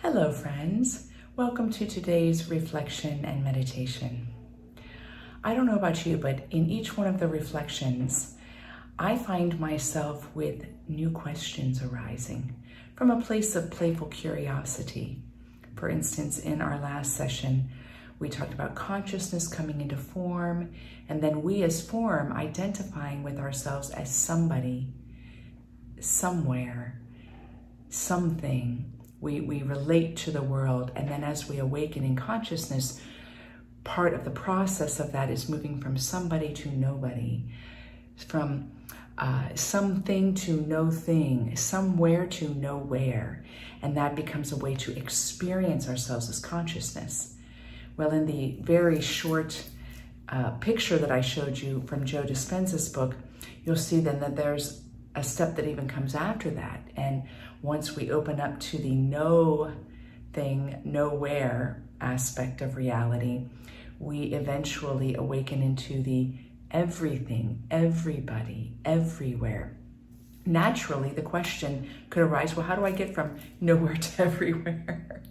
Hello, friends. Welcome to today's reflection and meditation. I don't know about you, but in each one of the reflections, I find myself with new questions arising from a place of playful curiosity. For instance, in our last session, we talked about consciousness coming into form, and then we as form identifying with ourselves as somebody, somewhere, something. We relate to the world, and then as we awaken in consciousness, part of the process of that is moving from somebody to nobody, from something to no thing, somewhere to nowhere, and that becomes a way to experience ourselves as consciousness. Well, in the very short picture that I showed you from Joe Dispenza's book, you'll see then that there's a step that even comes after that. And once we open up to the no thing, nowhere aspect of reality, we eventually awaken into the everything, everybody, everywhere. Naturally, the question could arise, well, how do I get from nowhere to everywhere?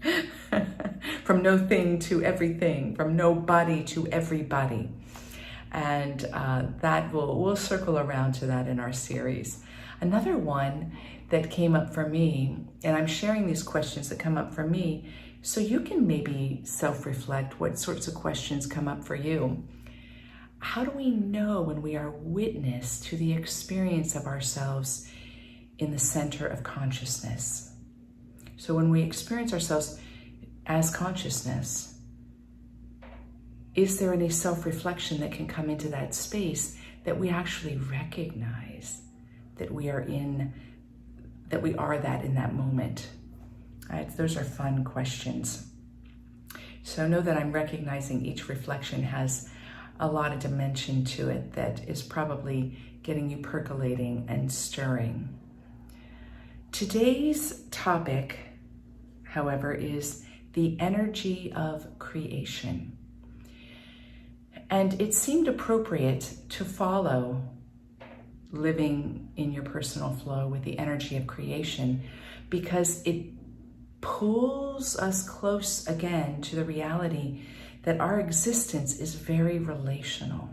From no thing to everything, from nobody to everybody. And that we'll circle around to that in our series. Another one that came up for me, and I'm sharing these questions that come up for me, so you can maybe self-reflect what sorts of questions come up for you. How do we know when we are witness to the experience of ourselves in the center of consciousness? So when we experience ourselves as consciousness, is there any self-reflection that can come into that space that we actually recognize that we are in, that we are that in that moment? Right? Those are fun questions. So know that I'm recognizing each reflection has a lot of dimension to it that is probably getting you percolating and stirring. Today's topic, however, is the energy of creation. And it seemed appropriate to follow living in your personal flow with the energy of creation because it pulls us close again to the reality that our existence is very relational.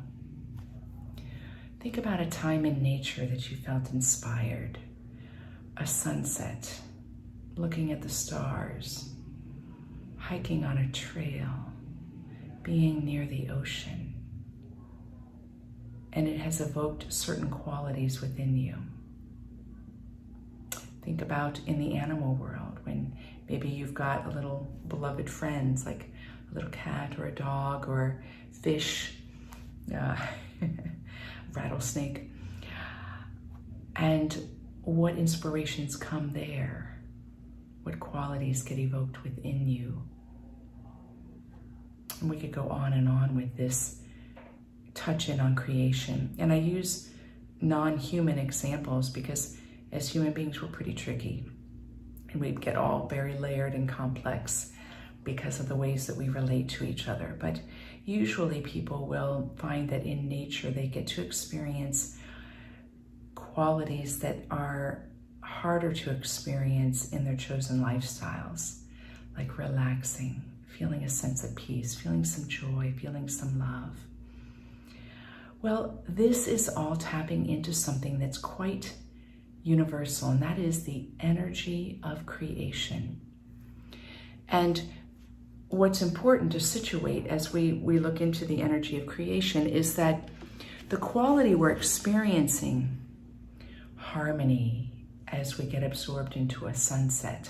Think about a time in nature that you felt inspired, a sunset, looking at the stars, hiking on a trail, being near the ocean. And it has evoked certain qualities within you. Think about in the animal world when maybe you've got a little beloved friends like a little cat or a dog or fish, rattlesnake. And what inspirations come there? What qualities get evoked within you? And we could go on and on with this touch in on creation. And I use non-human examples because as human beings, we're pretty tricky. And we get all very layered and complex because of the ways that we relate to each other. But usually people will find that in nature, they get to experience qualities that are harder to experience in their chosen lifestyles, like relaxing, feeling a sense of peace, feeling some joy, feeling some love. Well, this is all tapping into something that's quite universal, and that is the energy of creation. And what's important to situate as we look into the energy of creation is that the quality we're experiencing, harmony as we get absorbed into a sunset,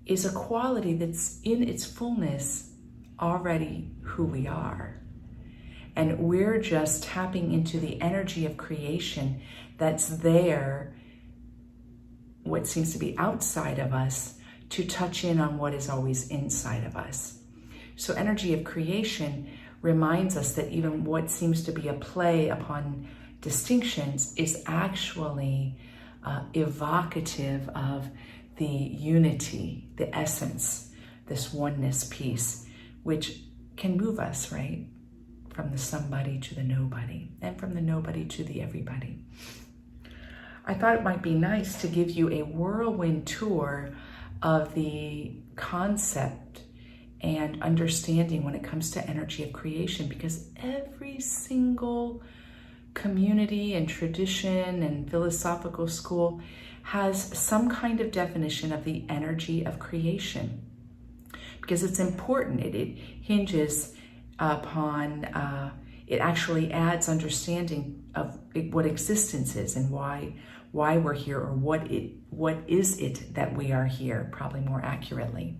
is a quality that's in its fullness already who we are. And we're just tapping into the energy of creation that's there, what seems to be outside of us, to touch in on what is always inside of us. So energy of creation reminds us that even what seems to be a play upon distinctions is actually evocative of the unity, the essence, this oneness piece, which can move us, right? From the somebody to the nobody, and from the nobody to the everybody. I thought it might be nice to give you a whirlwind tour of the concept and understanding when it comes to energy of creation, because every single community and tradition and philosophical school has some kind of definition of the energy of creation, because it's important. It hinges upon, it actually adds understanding of what existence is and why we're here, or what is it that we are here, probably more accurately.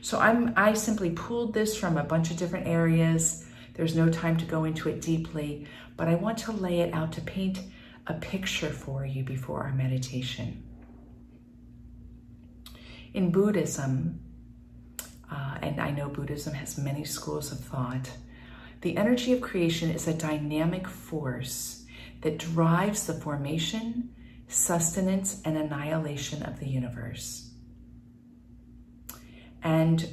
So I simply pulled this from a bunch of different areas. There's no time to go into it deeply, but I want to lay it out to paint a picture for you before our meditation. In Buddhism, and I know Buddhism has many schools of thought, the energy of creation is a dynamic force that drives the formation, sustenance, and annihilation of the universe. And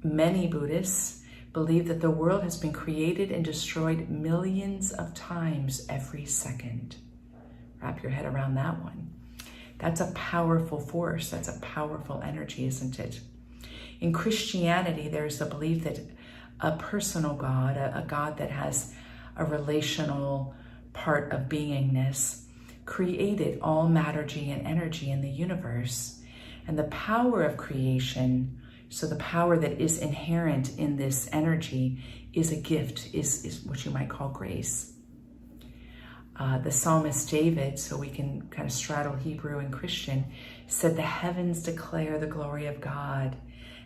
many Buddhists believe that the world has been created and destroyed millions of times every second. Wrap your head around that one. That's a powerful force. That's a powerful energy, isn't it? In Christianity, there's a belief that a personal God, a God that has a relational part of beingness, created all mattergy and energy in the universe. And the power of creation, so the power that is inherent in this energy, is a gift, is what you might call grace. The psalmist David, so we can kind of straddle Hebrew and Christian, said the heavens declare the glory of God,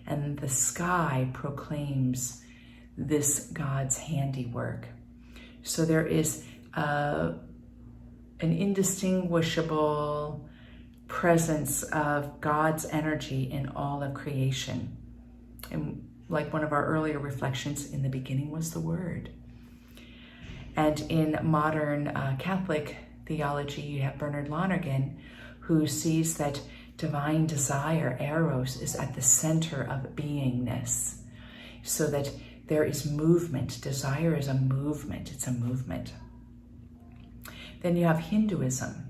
and the sky proclaims this God's handiwork. So there is an indistinguishable presence of God's energy in all of creation. And like one of our earlier reflections, in the beginning was the Word. And in modern Catholic theology, you have Bernard Lonergan, who sees that divine desire, eros, is at the center of beingness, so that there is movement. Desire is a movement. It's a movement. Then you have Hinduism.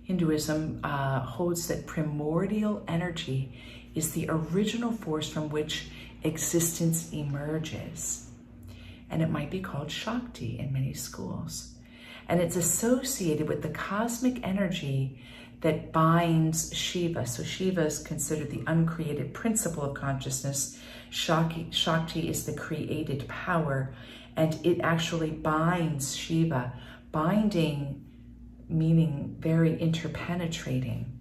Hinduism holds that primordial energy is the original force from which existence emerges. And it might be called Shakti in many schools. And it's associated with the cosmic energy that binds Shiva. So Shiva is considered the uncreated principle of consciousness. Shakti is the created power, and it actually binds Shiva. Binding meaning very interpenetrating.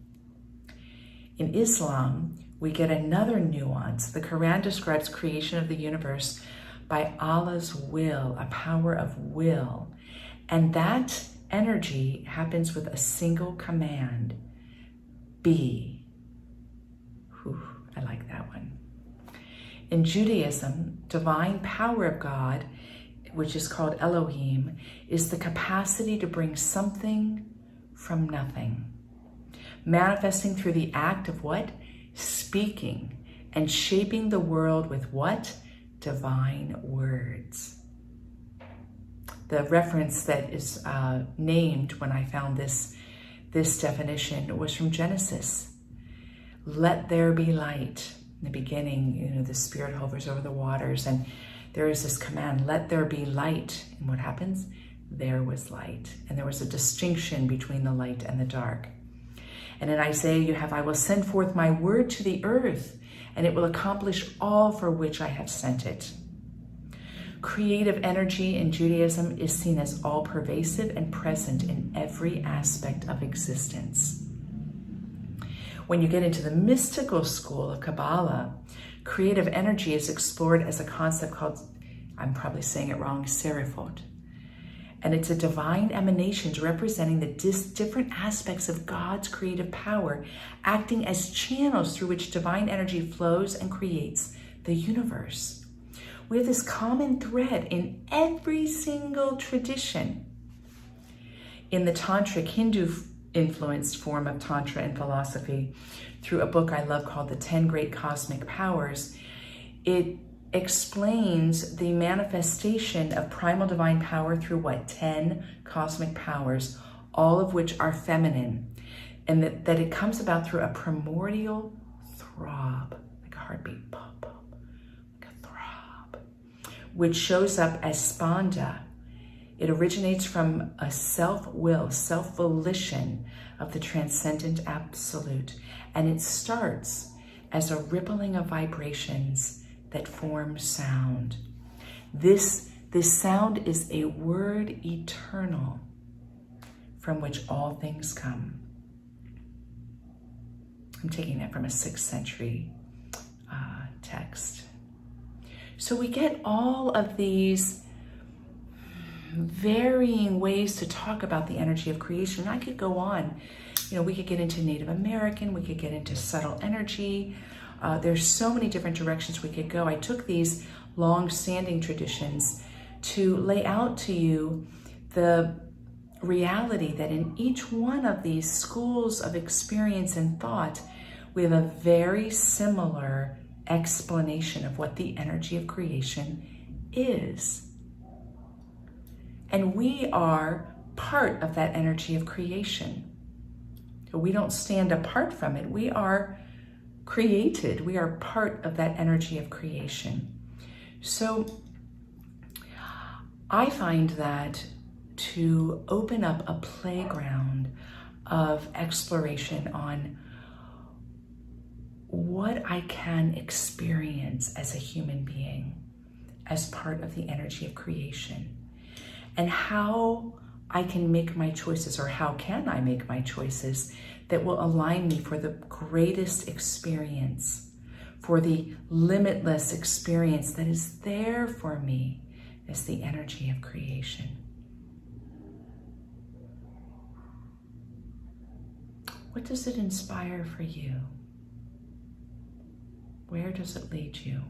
In Islam, we get another nuance. The Quran describes creation of the universe by Allah's will, a power of will. And that energy happens with a single command: be. Whew, I like that one. In Judaism, divine power of God, which is called Elohim, is the capacity to bring something from nothing, manifesting through the act of what? Speaking, and shaping the world with what? Divine words. The reference that is named when I found this definition was from Genesis. Let there be light. In the beginning, the Spirit hovers over the waters, and there is this command, let there be light. And what happens? There was light. And there was a distinction between the light and the dark. And in Isaiah you have, I will send forth my word to the earth, and it will accomplish all for which I have sent it. Creative energy in Judaism is seen as all-pervasive and present in every aspect of existence. When you get into the mystical school of Kabbalah, creative energy is explored as a concept called, I'm probably saying it wrong, serifot. And it's a divine emanation representing the different aspects of God's creative power, acting as channels through which divine energy flows and creates the universe. We have this common thread in every single tradition. In the Tantric Hindu-influenced form of Tantra and philosophy, through a book I love called The 10 Great Cosmic Powers, it explains the manifestation of primal divine power through what? 10 cosmic powers, all of which are feminine, and that it comes about through a primordial throb, like a heartbeat, pop, pop, like a throb, which shows up as spanda. It originates from a self-will, self-volition of the transcendent absolute, and it starts as a rippling of vibrations that form sound. This sound is a word eternal from which all things come. I'm taking that from a 6th century text. So we get all of these varying ways to talk about the energy of creation. I could go on. We could get into Native American, we could get into subtle energy. There's so many different directions we could go. I took these long-standing traditions to lay out to you the reality that in each one of these schools of experience and thought, we have a very similar explanation of what the energy of creation is. And we are part of that energy of creation. We don't stand apart from it. We are created. We are part of that energy of creation. So I find that to open up a playground of exploration on what I can experience as a human being, as part of the energy of creation, and how I can make my choices, or how can I make my choices that will align me for the greatest experience, for the limitless experience that is there for me as the energy of creation. What does it inspire for you? Where does it lead you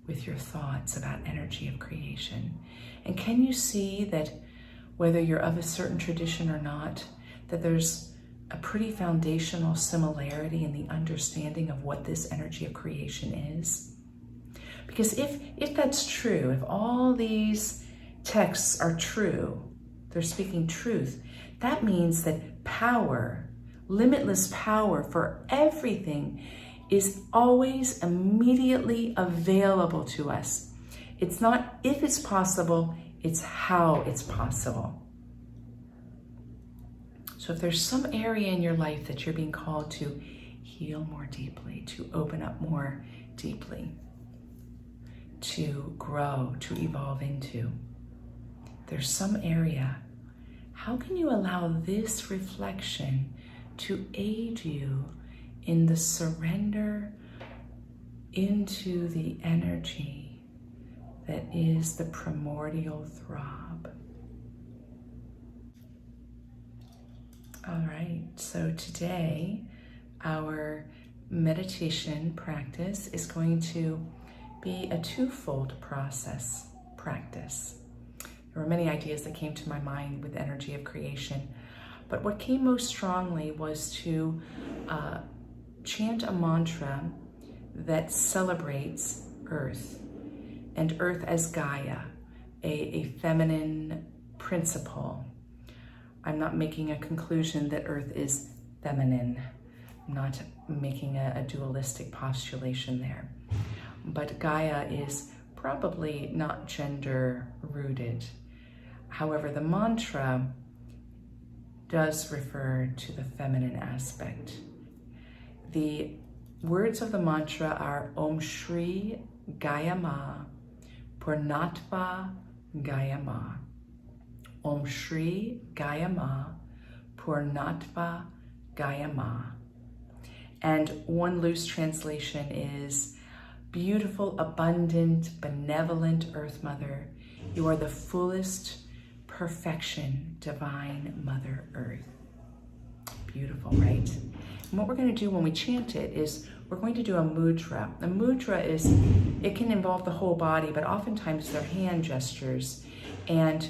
with your thoughts about energy of creation? And can you see that whether you're of a certain tradition or not, that there's a pretty foundational similarity in the understanding of what this energy of creation is? Because if that's true, if all these texts are true, they're speaking truth, that means that power, limitless power for everything, is always immediately available to us. It's not if it's possible, it's how it's possible. So if there's some area in your life that you're being called to heal more deeply, to open up more deeply, to grow, to evolve into, there's some area, how can you allow this reflection to aid you in the surrender into the energy that is the primordial throb? All right, so today our meditation practice is going to be a twofold practice. There were many ideas that came to my mind with energy of creation, but what came most strongly was to chant a mantra that celebrates Earth, and Earth as Gaia, a feminine principle. I'm not making a conclusion that Earth is feminine. I'm not making a dualistic postulation there. But Gaia is probably not gender rooted. However, the mantra does refer to the feminine aspect. The words of the mantra are Om Shri Gaia Ma, Purnatva Gaia Ma. Om Shri Gaia Ma, Purnatva Gaia Ma. And one loose translation is, beautiful, abundant, benevolent Earth Mother, you are the fullest perfection, divine Mother Earth. Beautiful, right? And what we're going to do when we chant it is we're going to do a mudra. A mudra it can involve the whole body, but oftentimes they're hand gestures. And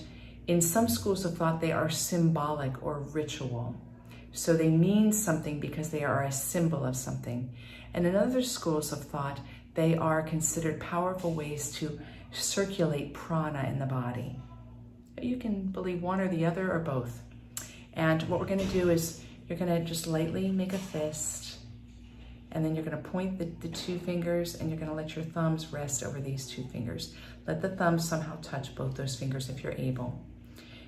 in some schools of thought, they are symbolic or ritual. So they mean something because they are a symbol of something. And in other schools of thought, they are considered powerful ways to circulate prana in the body. You can believe one or the other or both. And what we're going to do is you're going to just lightly make a fist And then you're going to point the two fingers, and you're going to let your thumbs rest over these two fingers. Let the thumbs somehow touch both those fingers if you're able.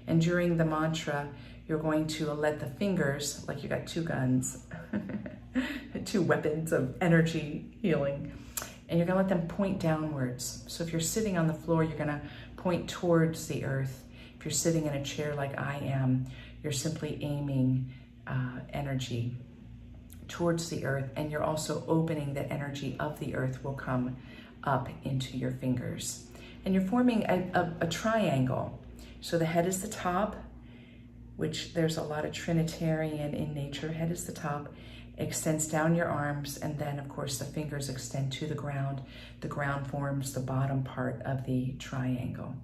And during the mantra, you're going to let the fingers, like you got two guns, two weapons of energy healing, and you're going to let them point downwards. So if you're sitting on the floor, you're going to point towards the earth. If you're sitting in a chair like I am, you're simply aiming energy towards the earth, and you're also opening that energy of the earth will come up into your fingers. And you're forming a triangle. So the head is the top, which there's a lot of Trinitarian in nature. Head is the top, extends down your arms, and then of course the fingers extend to the ground. The ground forms the bottom part of the triangle.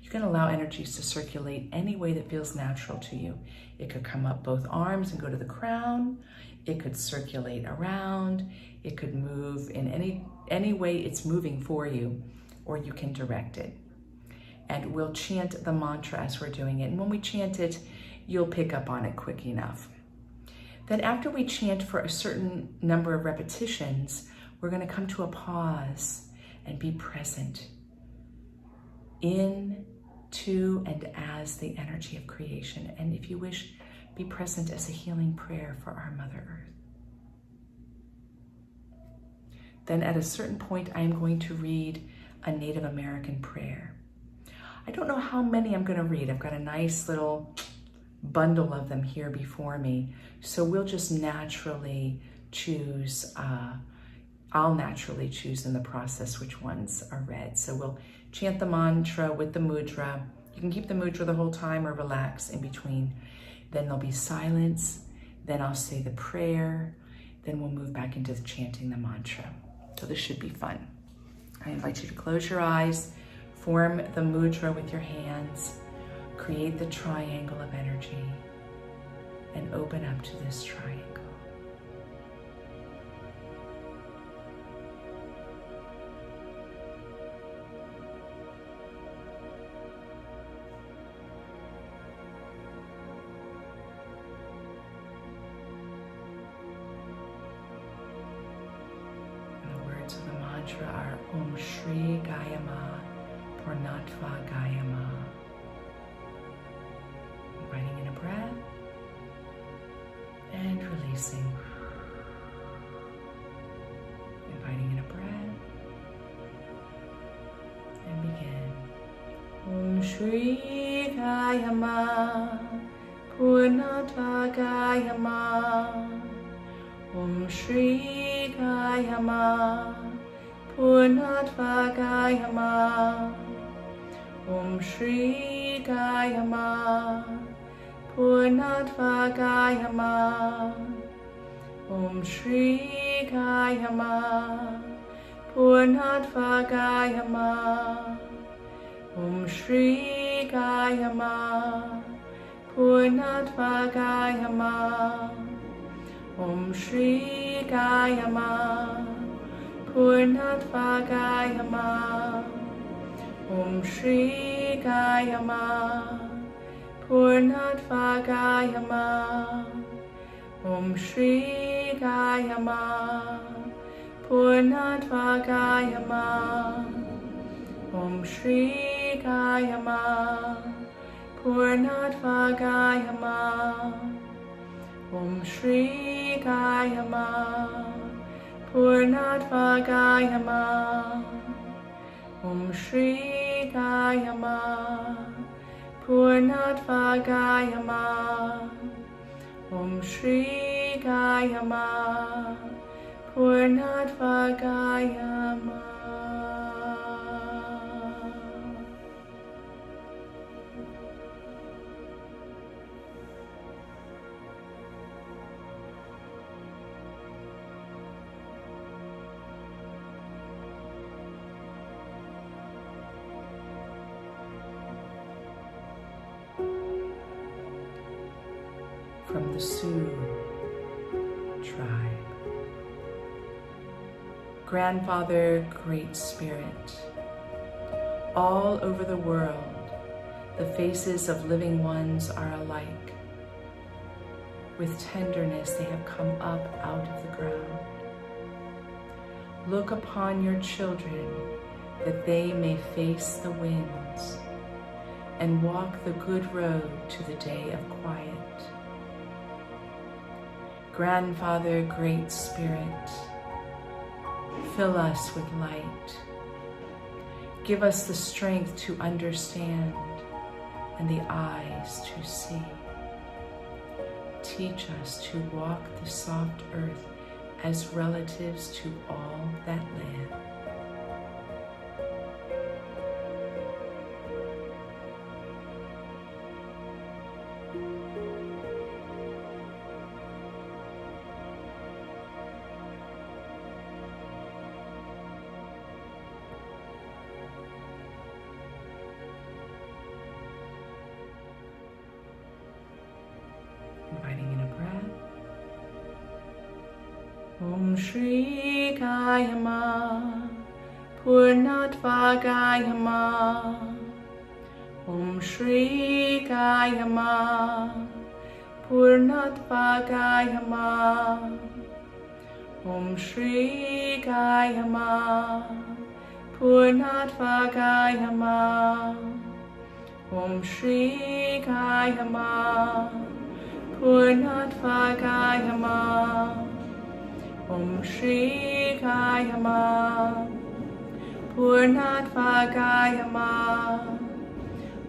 You can allow energies to circulate any way that feels natural to you. It could come up both arms and go to the crown. It could circulate around. It could move in any way it's moving for you, or you can direct it. And we'll chant the mantra as we're doing it. And when we chant it, you'll pick up on it quick enough. Then after we chant for a certain number of repetitions, we're going to come to a pause and be present in, to, and as the energy of creation. And if you wish, be present as a healing prayer for our Mother Earth. Then at a certain point, I am going to read a Native American prayer. I don't know how many I'm going to read. I've got a nice little bundle of them here before me. So we'll just naturally choose, I'll naturally choose in the process which ones are read. So we'll chant the mantra with the mudra. You can keep the mudra the whole time or relax in between. Then there'll be silence. Then I'll say the prayer. Then we'll move back into chanting the mantra. So this should be fun. I invite you to close your eyes, form the mudra with your hands, create the triangle of energy, and open up to this triangle. So the mantra are Om Shri Gaia Ma, Purnatva Gaia Ma. Inviting in a breath and releasing. Inviting in a breath and begin. Om Shri Gaia Ma, Purnatva Gaia Ma. Om Shri Gaia Ma, Purnatva Gaia Ma. Om Shri Gaia Ma, Purnatva Gaia Ma. Om Shri Gaia Ma, Purnatva Gaia Ma. Om Shri Gaia Ma, Purnatva Gaia Ma. Om Shri Gaia Ma, Purnatva Gaia Ma. Om Shri Gaia Ma, Purnatva Gaia Ma. Om Shri Gaia Ma, Purnatva Gaia Ma. Om Shri Gaia Ma, Purnatva Gaia Ma. Om Shri Gaia Ma, Purnatva Gaia Ma. Om Shri Gaia Ma, Purnatva Gaia Ma. Om Shri Gaia Ma, Purnatva Gaia Ma. From the Sioux tribe. Grandfather, Great Spirit, all over the world, the faces of living ones are alike. With tenderness, they have come up out of the ground. Look upon your children, that they may face the winds and walk the good road to the day of quiet. Grandfather, Great Spirit, fill us with light. Give us the strength to understand and the eyes to see. Teach us to walk the soft earth as relatives to all that live. Inviting in a breath. Om Shri Gaia Ma, Purnatva Gaia Ma. Om Shri Gaia Ma, Purnatva Gaia Ma. Om Shri Gaia Ma, Purnatva Gaia Ma. Om Shri Gaia Ma, Purnatva Gaia Ma. Om Shri Gaia Ma, Purnatva Gaia Ma.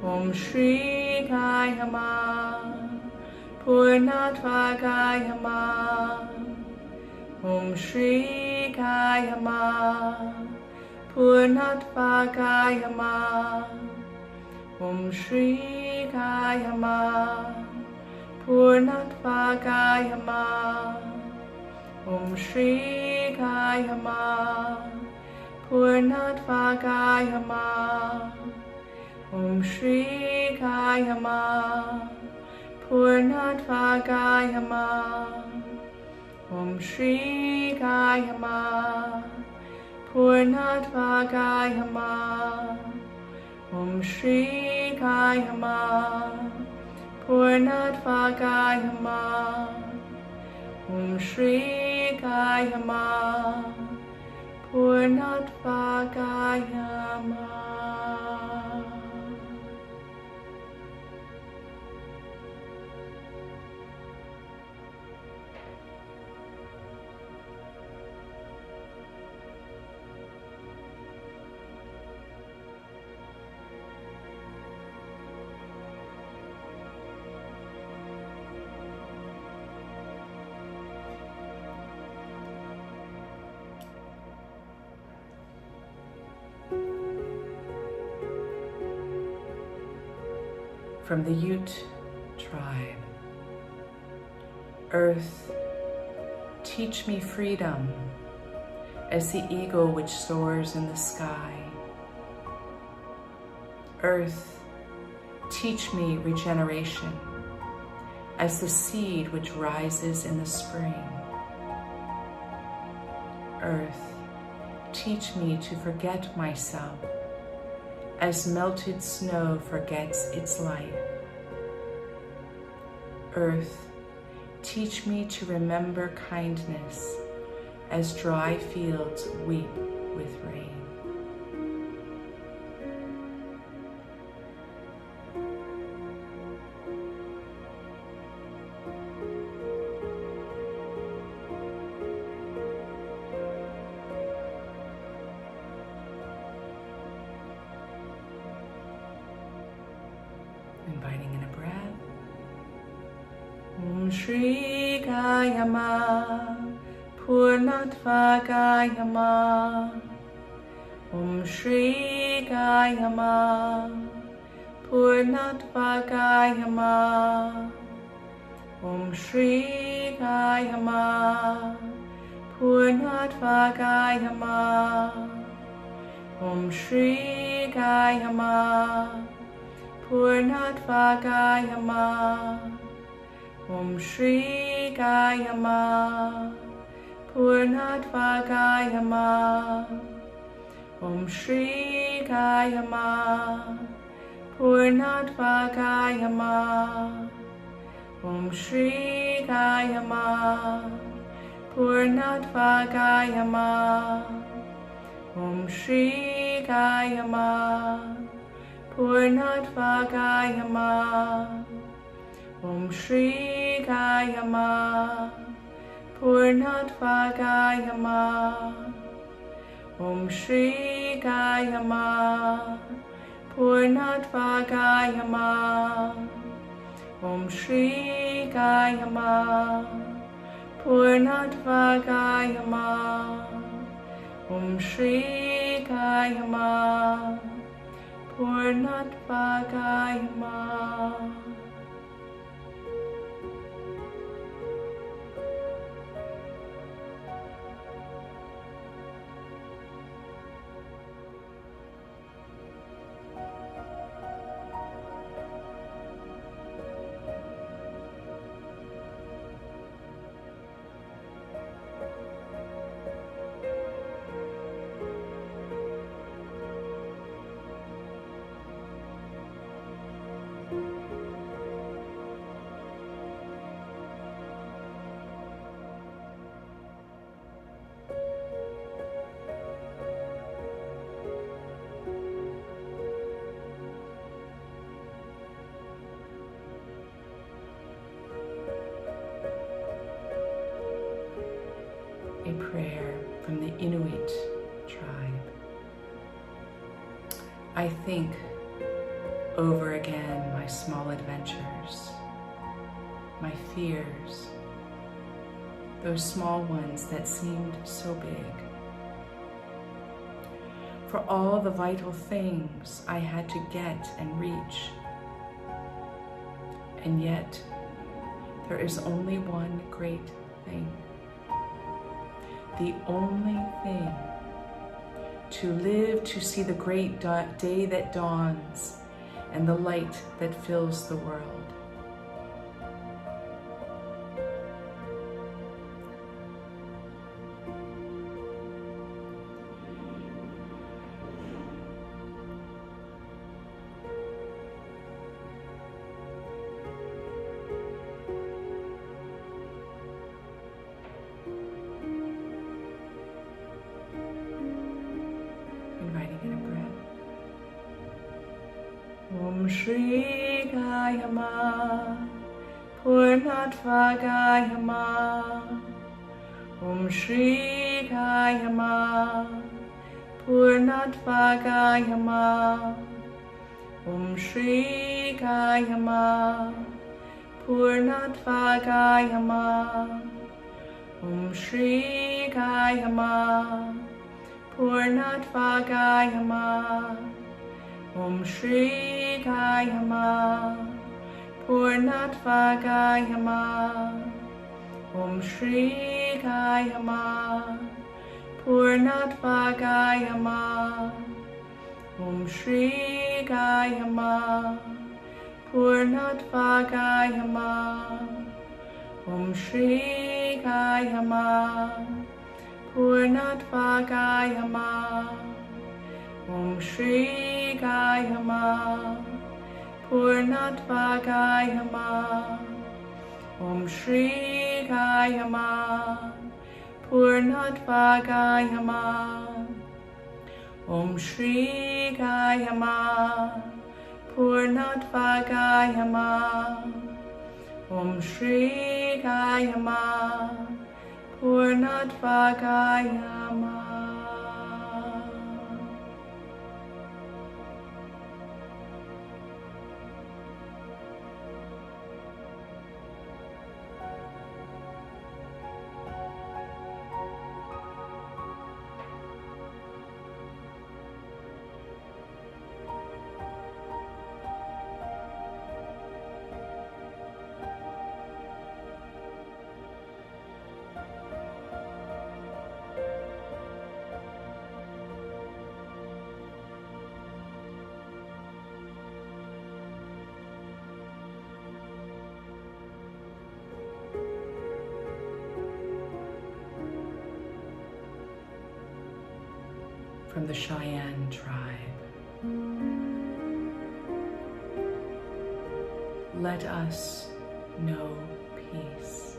Om Shri Gaia Ma, Purnatva Gaia Ma. Om Shri Gaia Ma, Purnatva Gaia Ma. Om Shri Gaia Ma, Purnatva Gaia Ma. Om Shri Gaia Ma, Purnatva Gaia Ma. Om Shri Gaia Ma, Purnatva Gaia Ma. Om Shri Gaia Ma, Purnatva Gaia Ma. Om Shri Gaia Ma, Purnatva Gaia Ma. Om Shri Gaia Ma, Purnatva Gaia Ma. From the Ute tribe. Earth, teach me freedom as the eagle which soars in the sky. Earth, teach me regeneration as the seed which rises in the spring. Earth, teach me to forget myself as melted snow forgets its light. Earth, teach me to remember kindness as dry fields weep with rain. Inviting in a breath. Om Shri Gaia Ma, Purnatva Gaia Ma. Om Shri Gaia Ma, Purnatva Gaia Ma. Om Shri Gaia Ma, Purnatva Gaia Ma. Om Shri Gaia Ma, Purnatva Gaia Ma. Om Shri Gaia Ma, Purnatva Gaia Ma. Om Shri Gaia Ma, Purnatva Gaia Ma. Om Shri Gaia Ma, Purnatva Gaia Ma. Om Shri Gaia Ma. Purnatva Gaia Ma. Om Shri Gaia Ma. Purnatva Gaia Ma. Om Shri Gaia Ma. Purnatva Gaia Ma. Om Shri Gaia Ma. Purnatva Gaia Ma. Om Shri Gaia Ma. Purnatva Gaia Ma. A prayer from the Inuit tribe. I think over again my small adventures, my fears, those small ones that seemed so big. For all the vital things I had to get and reach. And yet, there is only one great thing. The only thing, to live to see the great day that dawns and the light that fills the world. Om Shri Gaia Ma. Purnatva Gaia Ma. Om Shri Gaia Ma. Purnatva Gaia Ma. Om Shri Gaia Ma. Purnatva Gaia Ma. Om Shri Gaia Ma. Purnatva Gaia Ma. Om Shri Gaia Ma. Purnatva Gaia Ma. Om Shri Gaia Ma. Purnatva Gaia Ma. Om Shri Gaia Ma. Purnatva Gaia Ma. Om Shri Gaia Ma. Purnatva Gaia Ma. Om Shri Gaia Ma. Purnatva Gaia Ma. Om Shri Gaia Ma. Purnatva Gaia Ma. Om Shri Gaia Ma. Purnatva Gaia Ma. Om Shri Gaia Ma. Purnatva Gaia Ma. From the Cheyenne tribe. Let us know peace.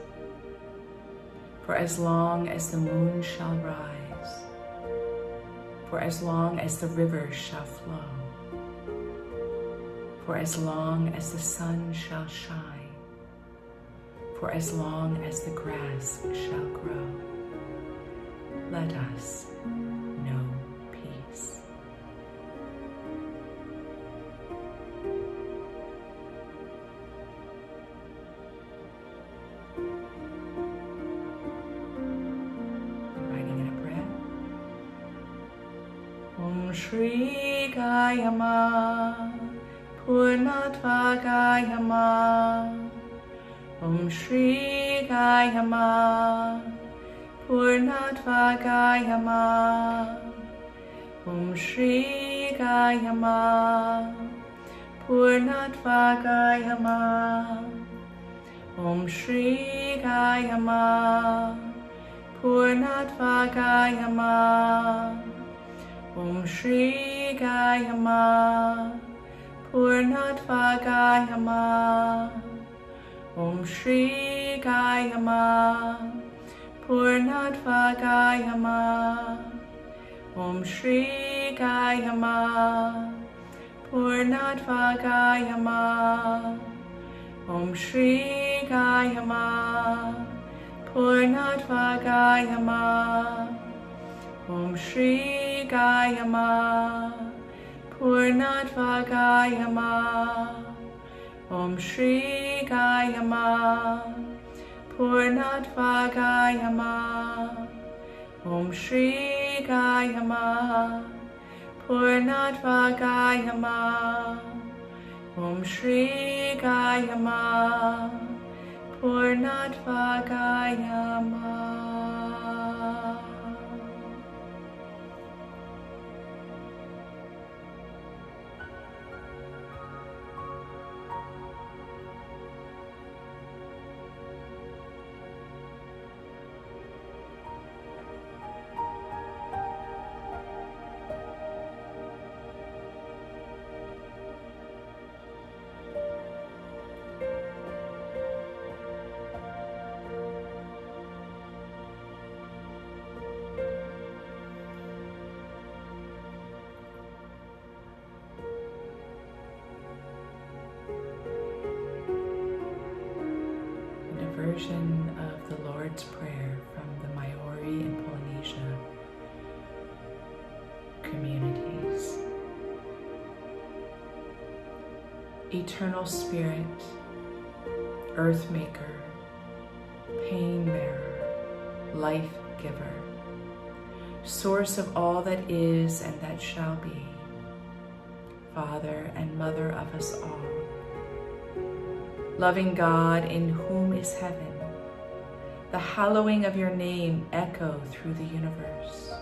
for as long as the moon shall rise, for as long as the rivers shall flow, for as long as the sun shall shine, for as long as the grass shall grow. Let us know peace. Inviting in a breath. Om Shri Gaia Ma, Purnatva Gaia Ma. Om Shri Gaia Ma, Purnatva Gaia Ma. Om Shri Gaia Ma, Purnatva Gaia Ma. Om Shri Gaia Ma, Purnatva Gaia Ma. Om Shri Gaia Ma, Purnatva Gaia Ma. Om Shri Gaia Ma, Purnatva Gaia Ma. Om Shri Gaia Ma, Purnatva Gaia Ma. Om Shri Gaia Ma, Purnatva Gaia Ma. Om Shri Gaia Ma, Purnatva Gaia Ma. Om Shri Gaia Ma, Purnatva Gaia Ma. Om Shri Gaia Ma, Purnatva Gaia Ma. Om Shri Gaia Ma, Purnatva Gaia Ma. Version of the Lord's Prayer from the Maori and Polynesia communities. Eternal Spirit, Earth Maker, Pain Bearer, Life Giver, Source of all that is and that shall be, Father and Mother of us all, loving God in whom is heaven, the hallowing of your name echo through the universe.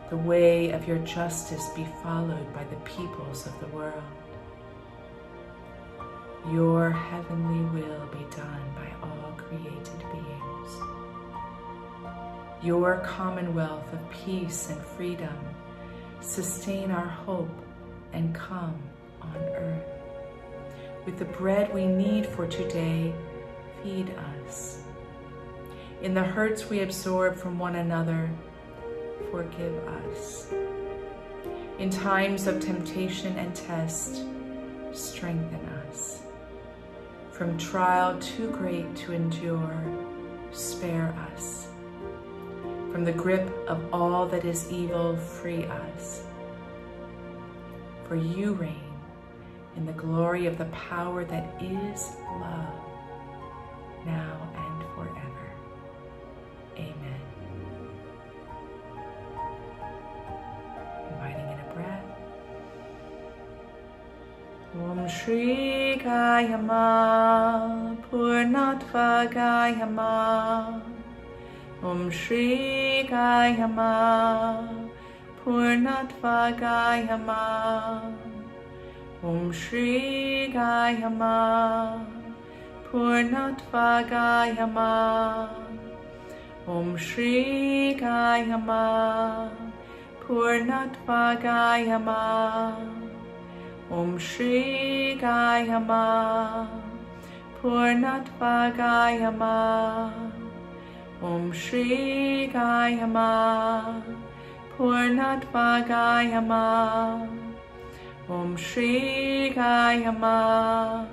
The way of your justice be followed by the peoples of the world. Your heavenly will be done by all created beings. Your commonwealth of peace and freedom sustain our hope and come on earth. With the bread we need for today, feed us. In the hurts we absorb from one another, forgive us. In times of temptation and test, strengthen us. From trial too great to endure, spare us. From the grip of all that is evil, free us. For you reign in the glory of the power that is love, now and forever. Amen. Inviting in a breath. Om Shri Gaia Ma, Purnatva Gaia Ma. Om Shri Gaia Ma, Purnatva Gaia Ma. Om Shri Gaia Ma, Purnatva Gaia Ma. Om Shri Gaia Ma, Purnatva Gaia Ma. Om Shri Gaia Ma, Purnatva Gaia Ma. Om Shri Gaia Ma, Purnatva Gaia Ma. Om Shri Gaia Ma,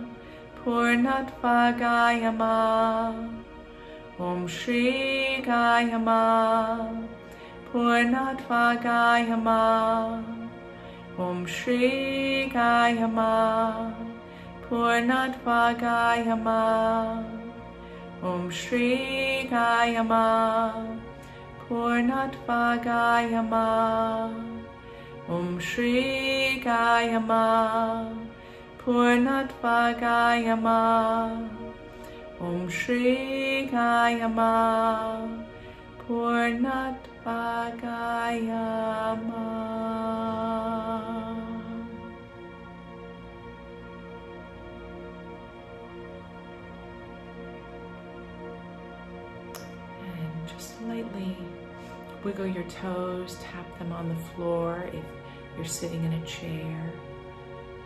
Purnatva Gaia Ma. Om Shri Gaia Ma, Purnatva Gaia Ma. Om Shri Gaia Ma, Purnatva Gaia Ma. Om Shri Gaia Ma, Purnatva Gaia Ma. Om Shri Gaia Ma, Purnatva Gaia Ma. Om Shri Gaia Ma, Purnatva Gaia Ma. And just lightly wiggle your toes, tap them on the floor if you're sitting in a chair.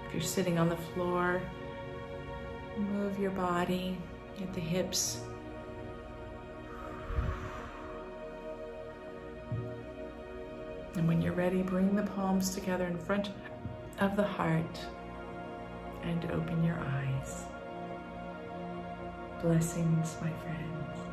If you're sitting on the floor, move your body at the hips. And when you're ready, bring the palms together in front of the heart and open your eyes. Blessings, my friends.